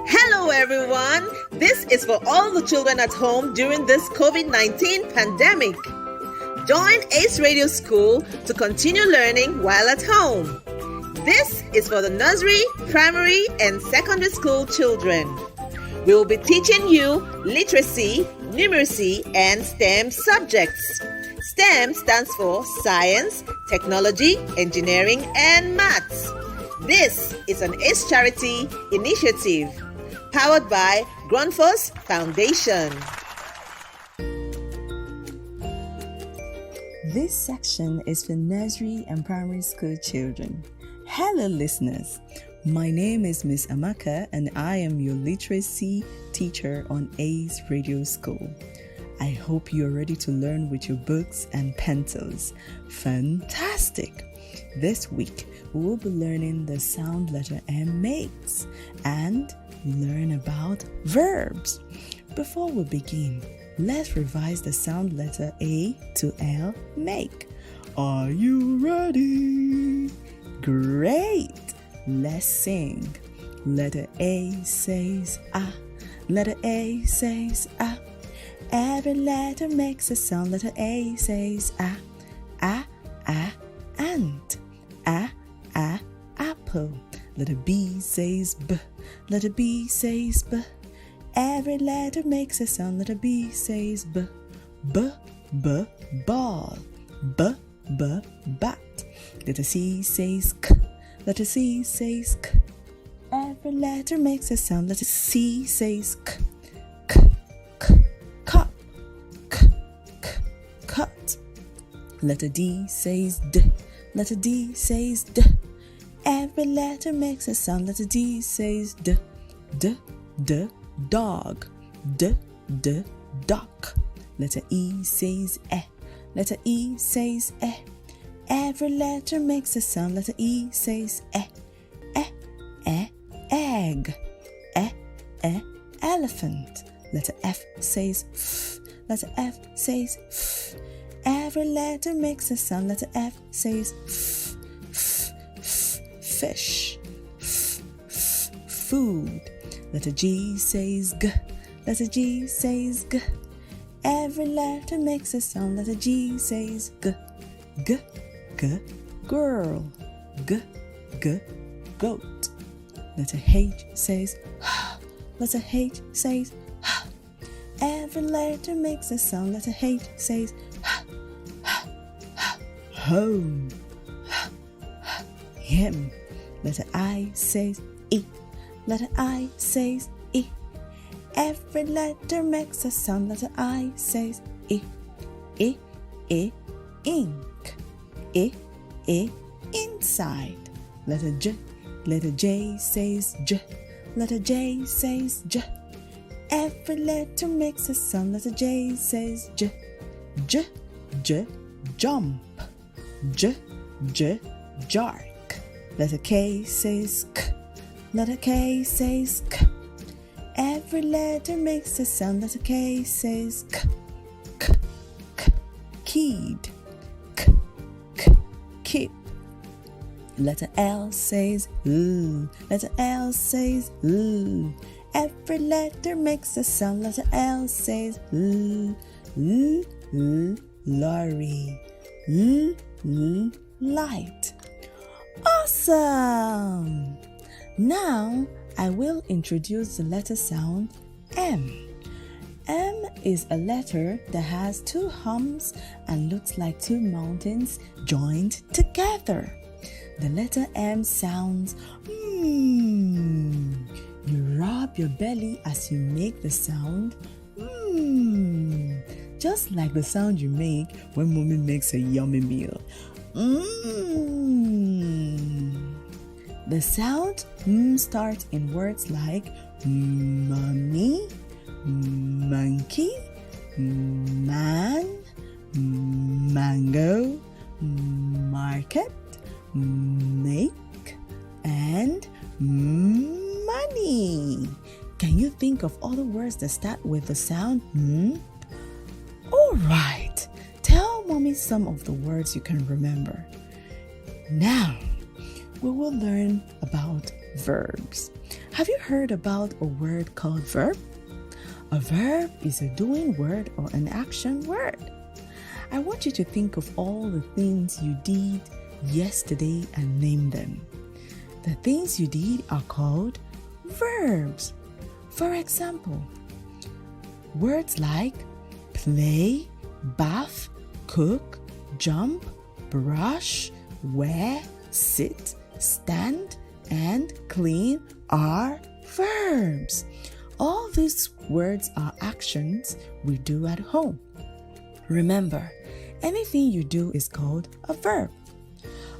Hello everyone! This is for all the children at home during this COVID-19 pandemic. Join Ace Radio School to continue learning while at home. This is for the nursery, primary, and secondary school children. We will be teaching you literacy, numeracy, and STEM subjects. STEM stands for Science, Technology, Engineering, and Maths. This is an ACE Charity initiative powered by Grundfos Foundation. This section is for nursery and primary school children. Hello listeners, my name is Miss Amaka and I am your literacy teacher on ACE Radio School. I hope you're ready to learn with your books and pencils. Fantastic! This week, we will be learning the sound letter M makes and learn about verbs. Before we begin, let's revise the sound letter A to L make. Are you ready? Great! Let's sing. Letter A says ah. Letter A says ah. Every letter makes a sound. Letter A says ah. Ah, ah, ant. Ah, ah, apple. Letter B says b. Letter B says b. Every letter makes a sound. Letter B says b. B, b, ball. B, b, bat. Letter C says k. Letter C says k. Every letter makes a sound. Letter C says k. K, k, cup. K, k, cut. Letter D says d. Letter D says d. Every letter makes a sound. Letter D says d. D, d, dog. D, d, duck. Letter E says e. Letter E says e. Every letter makes a sound. Letter E says e. E, e, egg. E, e, elephant. Letter F says f. Letter F says f. Every letter makes a sound. Letter F says f. F, f, fish. F, f, food. Letter G says g. Letter G says g. Every letter makes a sound. Letter G says g. G, g, girl. G, g, goat. Letter H says h. Letter H says h. Every letter makes a sound. Letter H says h, h, h. Home. H, h, him. Letter I says E. Letter I says E. Every letter makes a sound. Letter I says E. E, E, ink. E, E, inside. Letter J. Letter J says J. Letter J says J. Every letter makes a sound. Letter J says J. J, J, jump. J, J, jark. Letter K says K. Letter K says K. Every letter makes a sound. Letter K says K. K, K, keyed. K, K, kid. Letter L says L. Letter L says L. Every letter makes a sound. Letter L says L. L, L, lorry. L, L, light. Awesome! Now I will introduce the letter sound M. M is a letter that has two humps and looks like two mountains joined together. The letter M sounds You rub your belly as you make the sound just like the sound you make when mommy makes a yummy meal. The sound starts in words like mommy, monkey, man, mango, market, make, and money. Can you think of other words that start with the sound Alright, tell mommy some of the words you can remember. Now, we will learn about verbs. Have you heard about a word called verb? A verb is a doing word or an action word. I want you to think of all the things you did yesterday and name them. The things you did are called verbs. For example, words like play, bath, cook, jump, brush, wear, sit, stand, and clean are verbs. All these words are actions we do at home. Remember, anything you do is called a verb.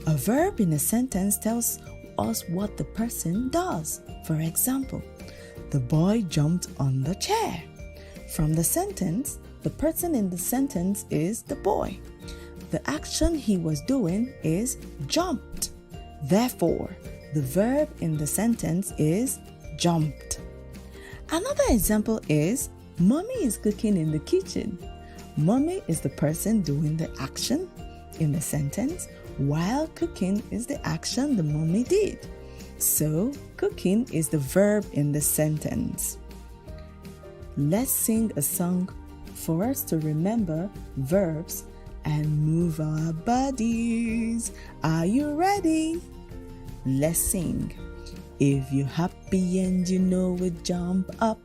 A verb in a sentence tells us what the person does. For example, the boy jumped on the chair. From the sentence, the person in the sentence is the boy. The action he was doing is jumped. Therefore, the verb in the sentence is jumped. Another example is Mommy is cooking in the kitchen. Mommy is the person doing the action in the sentence, while cooking is the action the mommy did. So, cooking is the verb in the sentence. Let's sing a song for us to remember verbs and move our bodies. Are you ready? Let's sing. If you're happy and you know it, jump up.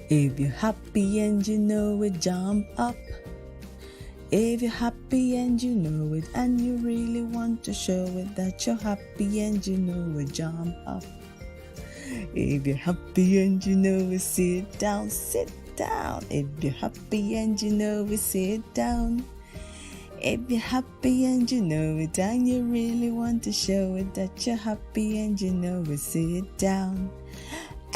If you're happy and you know it, jump up. If you're happy and you know it, and you really want to show it that you're happy and you know it, jump up. If you're happy and you know it, sit down, sit down. If you're happy and you know it, sit down. If you're happy and you know it, and you really want to show it that you're happy and you know it, sit down.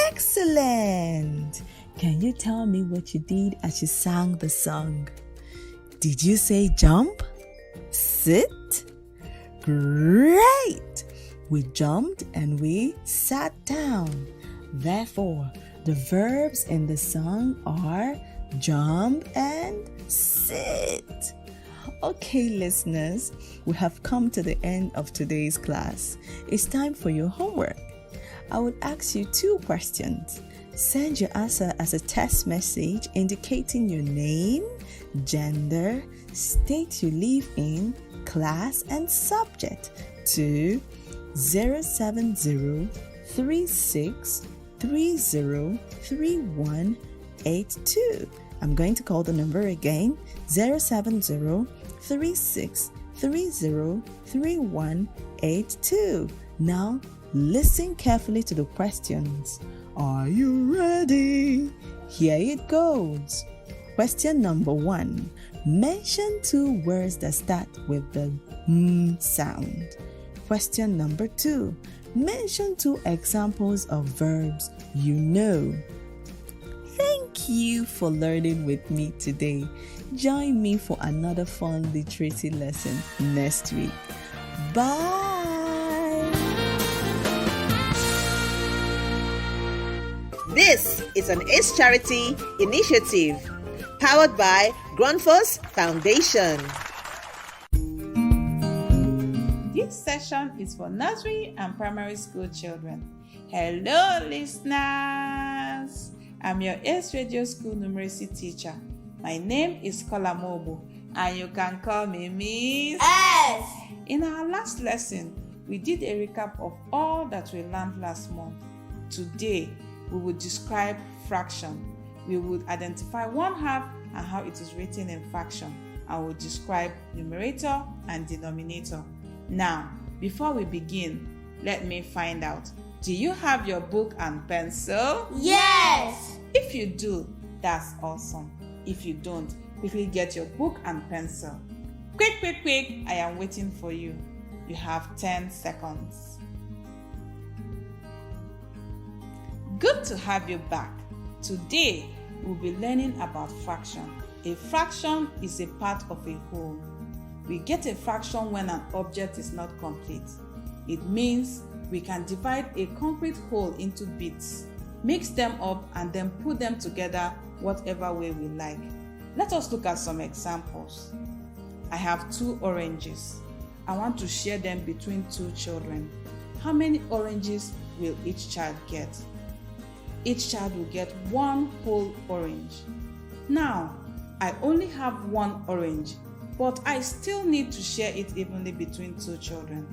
Excellent! Can you tell me what you did as you sang the song? Did you say jump? Sit? Great! We jumped and we sat down. Therefore, the verbs in the song are jump and sit. Okay, listeners, we have come to the end of today's class. It's time for your homework. I would ask you 2 questions. Send your answer as a text message indicating your name, gender, state you live in, class, and subject to 070-3630-3182. I'm going to call the number again, 070-3630-3182. Now, listen carefully to the questions. Are you ready? Here it goes. Question number 1. Mention 2 words that start with the sound. Question number 2. Mention 2 examples of verbs you know. Thank you for learning with me today. Join me for another fun literacy lesson next week. Bye! This is an ACE Charity initiative powered by Grundfos Foundation. This session is for nursery and primary school children. Hello, listeners! I'm your ACE Radio School numeracy teacher. My name is Kola Mobo, and you can call me Miss S. In our last lesson, we did a recap of all that we learned last month. Today, we will describe fraction. We would identify 1/2 and how it is written in fraction. I will describe numerator and denominator. Now, before we begin, let me find out. Do you have your book and pencil? Yes. If you do, that's awesome. If you don't, quickly get your book and pencil. Quick, quick, quick. I am waiting for you. You have 10 seconds. Good to have you back. Today, we'll be learning about fraction. A fraction is a part of a whole. We get a fraction when an object is not complete. It means we can divide a concrete whole into bits, mix them up, and then put them together whatever way we like. Let us look at some examples. I have 2 oranges. I want to share them between 2 children. how many oranges will each child get? Each child will get 1 whole orange. Now, I only have 1 orange, but I still need to share it evenly between 2 children.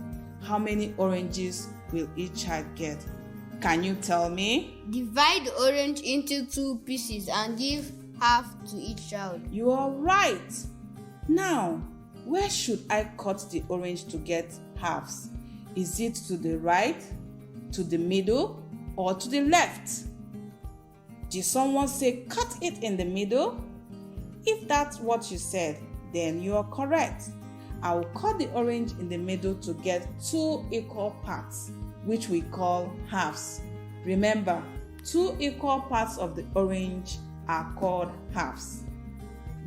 How many oranges will each child get? Can you tell me? Divide the orange into 2 pieces and give half to each child. You are right. Now, where should I cut the orange to get halves? Is it to the right, to the middle, or to the left? Did someone say cut it in the middle? If that's what you said, then you are correct. I will cut the orange in the middle to get 2 equal parts, which we call halves. Remember, 2 equal parts of the orange are called halves.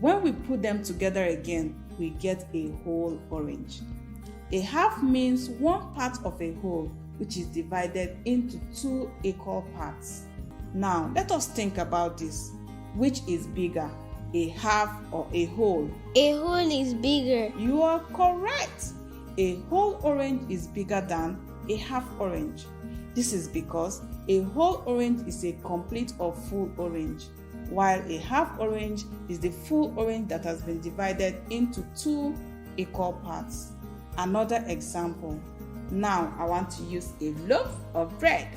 When we put them together again, we get a whole orange. A half means 1 part of a whole, which is divided into 2 equal parts. Now, let us think about this. Which is bigger, a half or a whole? A whole is bigger. You are correct. A whole orange is bigger than a half orange. This is because a whole orange is a complete or full orange, while a half orange is the full orange that has been divided into 2 equal parts. Another example. Now I want to use a loaf of bread.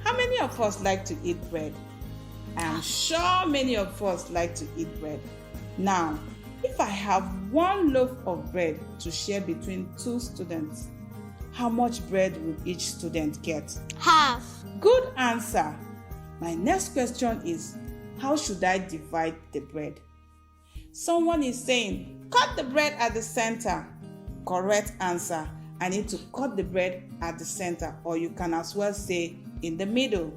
How many of us like to eat bread? I am sure many of us like to eat bread. Now, if I have 1 loaf of bread to share between 2 students, how much bread will each student get? Half. Good answer. My next question is, how should I divide the bread? Someone is saying, cut the bread at the center. Correct answer. I need to cut the bread at the center, or you can as well say in the middle.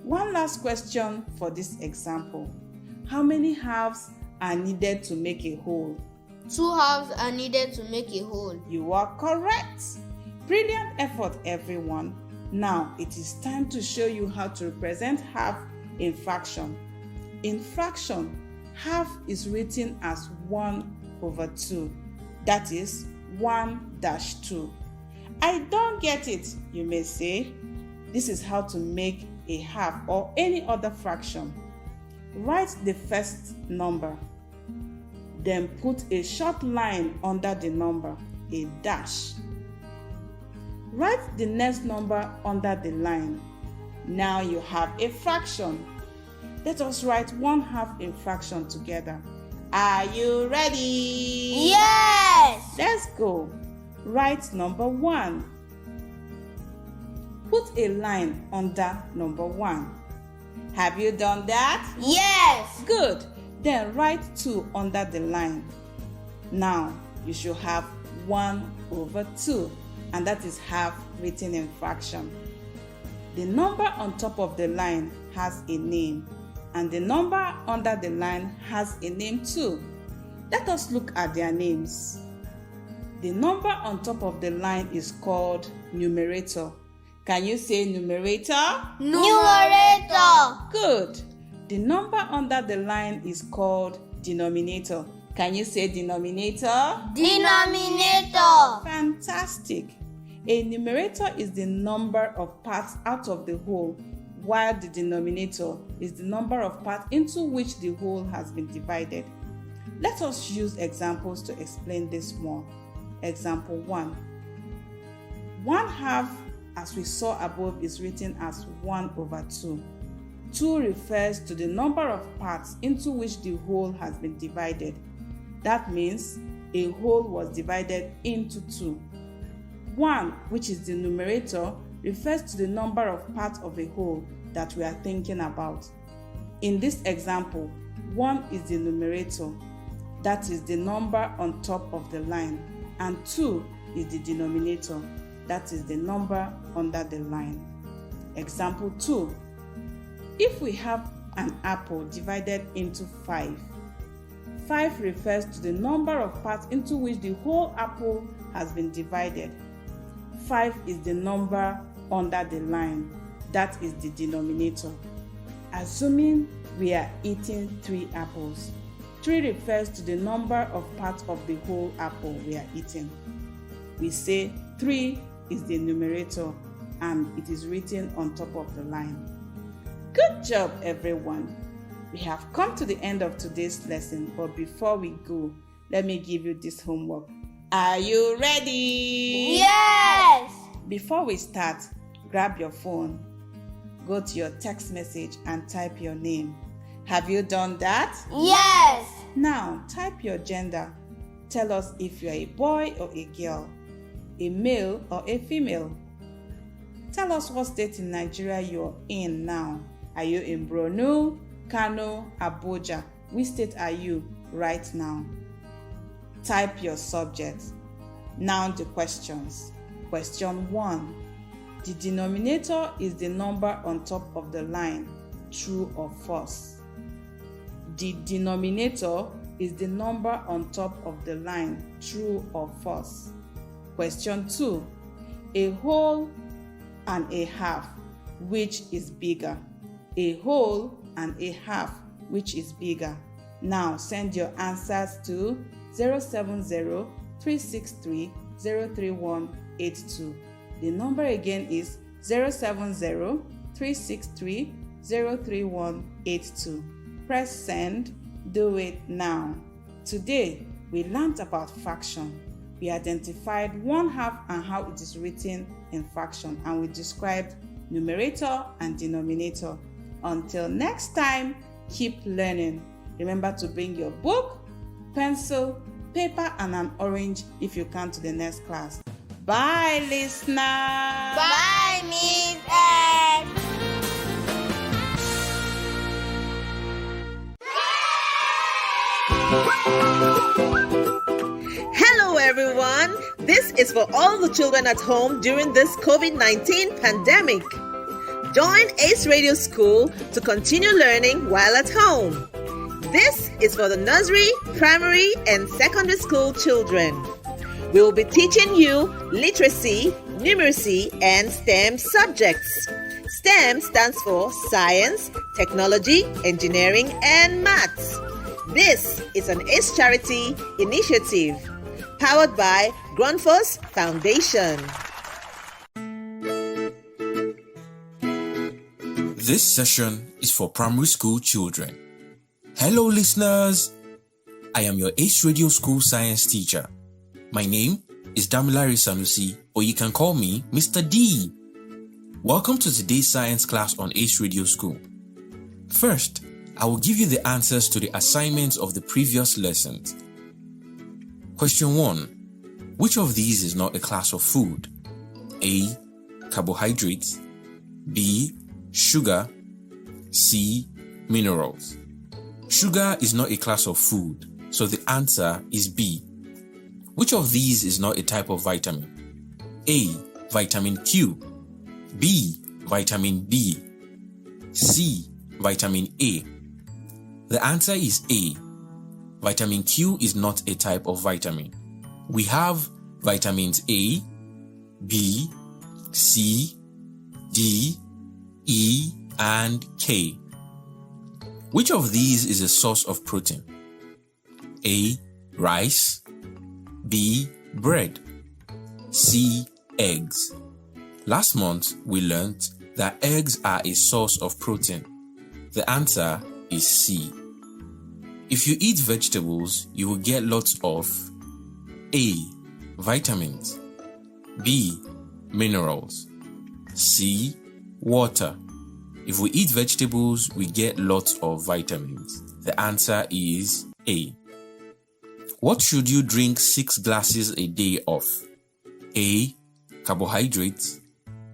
One last question for this example. How many halves are needed to make a whole? 2 halves are needed to make a whole. You are correct. Brilliant effort, everyone. Now it is time to show you how to represent half in fraction. In fraction, half is written as 1/2. That is 1-2. I don't get it, you may say. This is how to make a half or any other fraction. Write the first number, then put a short line under the number, a dash. Write the next number under the line. Now you have a fraction. Let us write 1/2 in fraction together. Are you ready? Yes! Let's go. Write number 1. Put a line under number 1. Have you done that? Yes! Good. Then write 2 under the line. Now you should have 1/2, and that is half written in fraction. The number on top of the line has a name, and the number under the line has a name too. Let us look at their names. The number on top of the line is called numerator. Can you say numerator? Numerator. Good. The number under the line is called denominator. Can you say denominator? Denominator. Fantastic. A numerator is the number of parts out of the whole, while the denominator is the number of parts into which the whole has been divided. Let us use examples to explain this more. Example 1. 1/2, as we saw above, is written as 1/2. 2 refers to the number of parts into which the whole has been divided. That means a whole was divided into 2. 1, which is the numerator, refers to the number of parts of a whole that we are thinking about. In this example, 1 is the numerator, that is the number on top of the line, and 2 is the denominator, that is the number under the line. Example 2. If we have an apple divided into 5, 5 refers to the number of parts into which the whole apple has been divided. 5 is the number under the line, that is the denominator. Assuming we are eating 3 apples, 3 refers to the number of parts of the whole apple we are eating. We say 3 is the numerator and it is written on top of the line. Good job, everyone. We have come to the end of today's lesson, but before we go, let me give you this homework. Are you ready? Yes! Before we start, grab your phone, go to your text message and type your name. Have you done that? Yes! Now, type your gender. Tell us if you're a boy or a girl, a male or a female. Tell us what state in Nigeria you're in now. Are you in Borno, Kano, Abuja? Which state are you right now? Type your subject. Now the questions. Question 1. The denominator is the number on top of the line. True or false? The denominator is the number on top of the line. True or false? Question 2. A whole and a half, which is bigger? A whole and a half, which is bigger? Now send your answers to 070-363-03182. The number again is 070-363-03182. Press send. Do it now. Today, we learned about fraction. We identified one half and how it is written in fraction, and we described numerator and denominator. Until next time, keep learning. Remember to bring your book, pencil, paper, and an orange if you come to the next class. Bye, listeners. Bye, Miss Ed. Hello, everyone. This is for all the children at home during this COVID-19 pandemic. Join Ace Radio School to continue learning while at home. This is for the nursery, primary, and secondary school children. We will be teaching you literacy, numeracy, and STEM subjects. STEM stands for science, technology, engineering, and maths. This is an ACE Charity initiative powered by Grundfos Foundation. This session is for primary school children. Hello, listeners. I am your Ace Radio School science teacher. My name is Damilare Sanusi, or you can call me Mr. D. Welcome to today's science class on Ace Radio School. First, I will give you the answers to the assignments of the previous lessons. Question 1. Which of these is not a class of food? A. Carbohydrates. B. Sugar. C. Minerals. Sugar is not a class of food, so the answer is B. Which of these is not a type of vitamin? A. Vitamin Q. B. Vitamin B. C. Vitamin A. The answer is A. Vitamin Q is not a type of vitamin. We have vitamins A, B, C, D, E, and K. Which of these is a source of protein? A. Rice. B. Bread. C. Eggs. Last month, we learned that eggs are a source of protein. The answer is C. If you eat vegetables, you will get lots of A. Vitamins. B. Minerals. C. Water. If we eat vegetables, we get lots of vitamins. The answer is A. What should you drink 6 glasses a day of? A. Carbohydrates.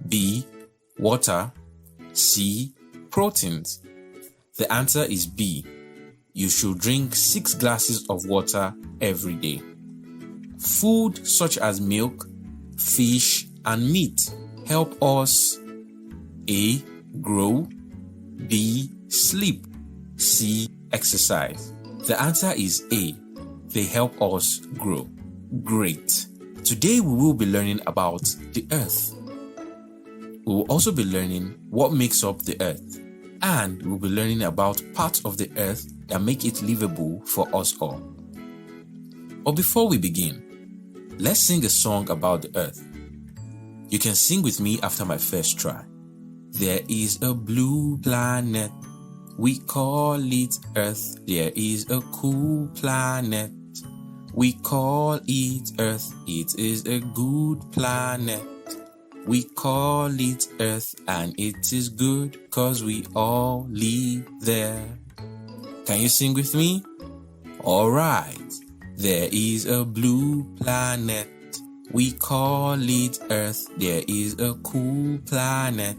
B. Water. C. Proteins. The answer is B. You should drink 6 glasses of water every day. Food such as milk, fish, and meat help us A. Grow. B. Sleep. C. Exercise. The answer is A. They help us grow. Great. Today we will be learning about the earth. We will also be learning what makes up the earth, and we'll be learning about parts of the earth that make it livable for us all. But before we begin, let's sing a song about the earth. You can sing with me after my first try. There is a blue planet, we call it Earth. There is a cool planet, we call it Earth. It is a good planet, we call it Earth, and it is good 'cause we all live there. Can you sing with me? Alright. There is a blue planet, we call it Earth. There is a cool planet,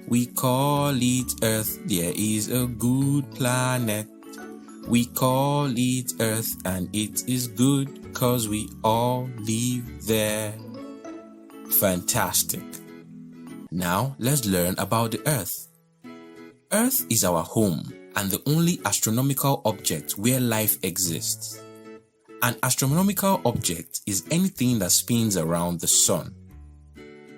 we call it Earth. There is a good planet, we call it Earth, and it is good 'cause we all live there. Fantastic. Now let's learn about the Earth. Earth is our home and the only astronomical object where life exists. An astronomical object is anything that spins around the sun.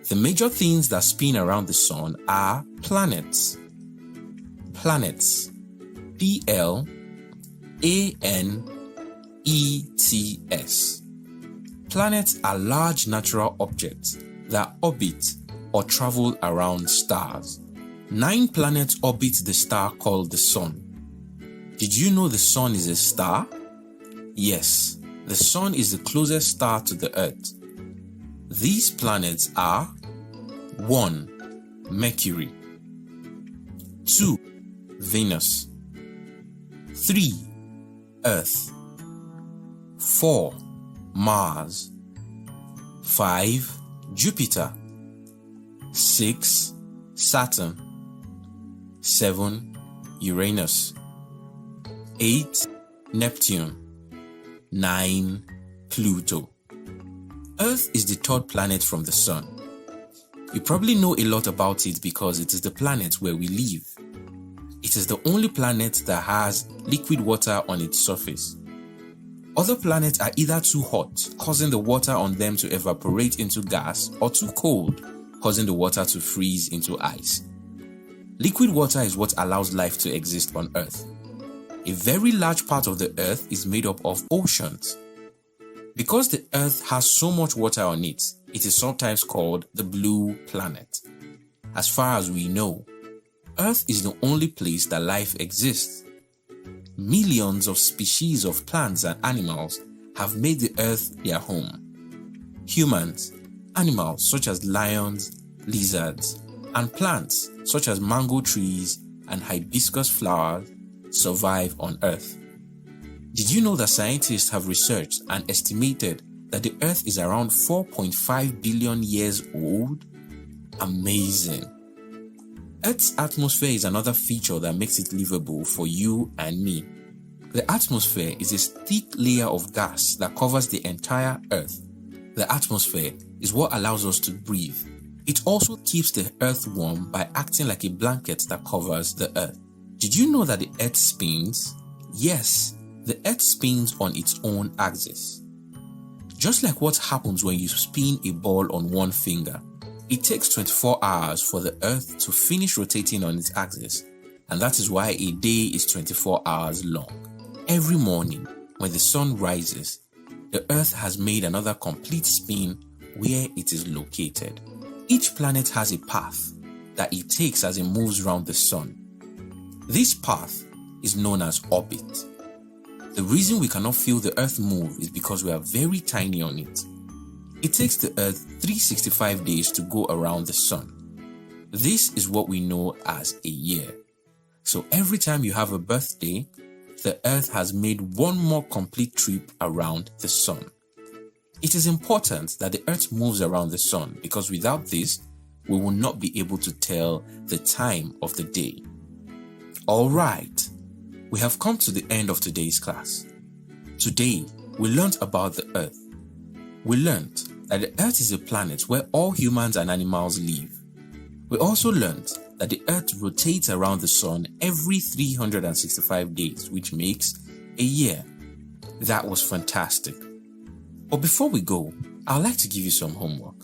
The major things that spin around the sun are planets. Planets. Planets. Planets are large natural objects that orbit or travel around stars. 9 planets orbit the star called the Sun. Did you know the Sun is a star? Yes, the Sun is the closest star to the Earth. These planets are 1. Mercury, 2. Venus, 3. Earth, 4. Mars, 5. Jupiter, 6. Saturn, 7. Uranus, 8. Neptune, 9. Pluto. Earth is the 3rd planet from the Sun. You probably know a lot about it because it is the planet where we live. It is the only planet that has liquid water on its surface. Other planets are either too hot, causing the water on them to evaporate into gas, or too cold, causing the water to freeze into ice. Liquid water is what allows life to exist on Earth. A very large part of the Earth is made up of oceans. Because the Earth has so much water on it, it is sometimes called the blue planet. As far as we know, Earth is the only place that life exists. Millions of species of plants and animals have made the Earth their home. Humans, animals such as lions, lizards, and plants such as mango trees and hibiscus flowers survive on Earth. Did you know that scientists have researched and estimated that the Earth is around 4.5 billion years old? Amazing! Earth's atmosphere is another feature that makes it livable for you and me. The atmosphere is a thick layer of gas that covers the entire Earth. The atmosphere is what allows us to breathe. It also keeps the Earth warm by acting like a blanket that covers the Earth. Did you know that the Earth spins? Yes, the Earth spins on its own axis. Just like what happens when you spin a ball on one finger, it takes 24 hours for the Earth to finish rotating on its axis, and that is why a day is 24 hours long. Every morning, when the sun rises, the Earth has made another complete spin where it is located. Each planet has a path that it takes as it moves around the sun. This path is known as orbit. The reason we cannot feel the Earth move is because we are very tiny on it. It takes the Earth 365 days to go around the sun. This is what we know as a year. So every time you have a birthday, the Earth has made one more complete trip around the sun. It is important that the Earth moves around the sun because without this, we will not be able to tell the time of the day. Alright, we have come to the end of today's class. Today, we learned about the Earth. We learned that the Earth is a planet where all humans and animals live. We also learned that the Earth rotates around the sun every 365 days, which makes a year. That was fantastic. But before we go, I'd like to give you some homework.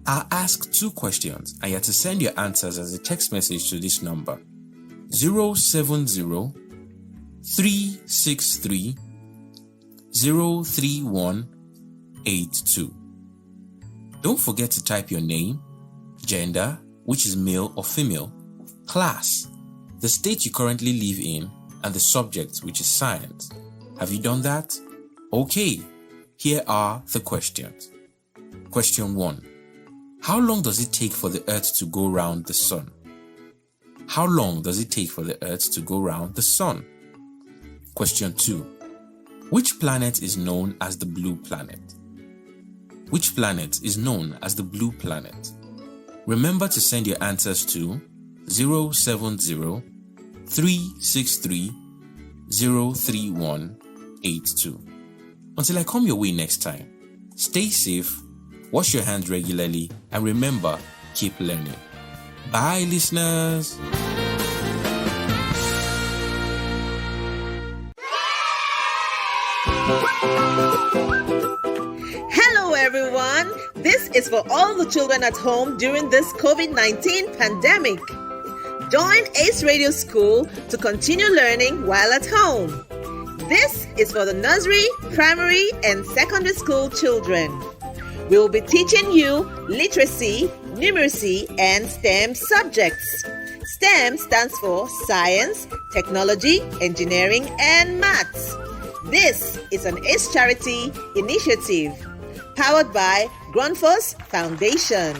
I'll ask 2 questions and you have to send your answers as a text message to this number 070 363 03182. Don't forget to type your name, gender, which is male or female, class, the state you currently live in, and the subject, which is science. Have you done that? Okay, here are the questions. Question 1. How long does it take for the Earth to go round the Sun? How long does it take for the Earth to go round the Sun? Question 2. Which planet is known as the blue planet? Which planet is known as the blue planet? Remember to send your answers to 070 363 03182. Until I come your way next time, stay safe, wash your hands regularly, and remember, keep learning. Bye, listeners. Hello, everyone. This is for all the children at home during this COVID-19 pandemic. Join Ace Radio School to continue learning while at home. This is for the nursery, primary, and secondary school children. We will be teaching you literacy, numeracy, and STEM subjects. STEM stands for science, technology, engineering, and maths. This is an ACE Charity initiative powered by Grundfos Foundation.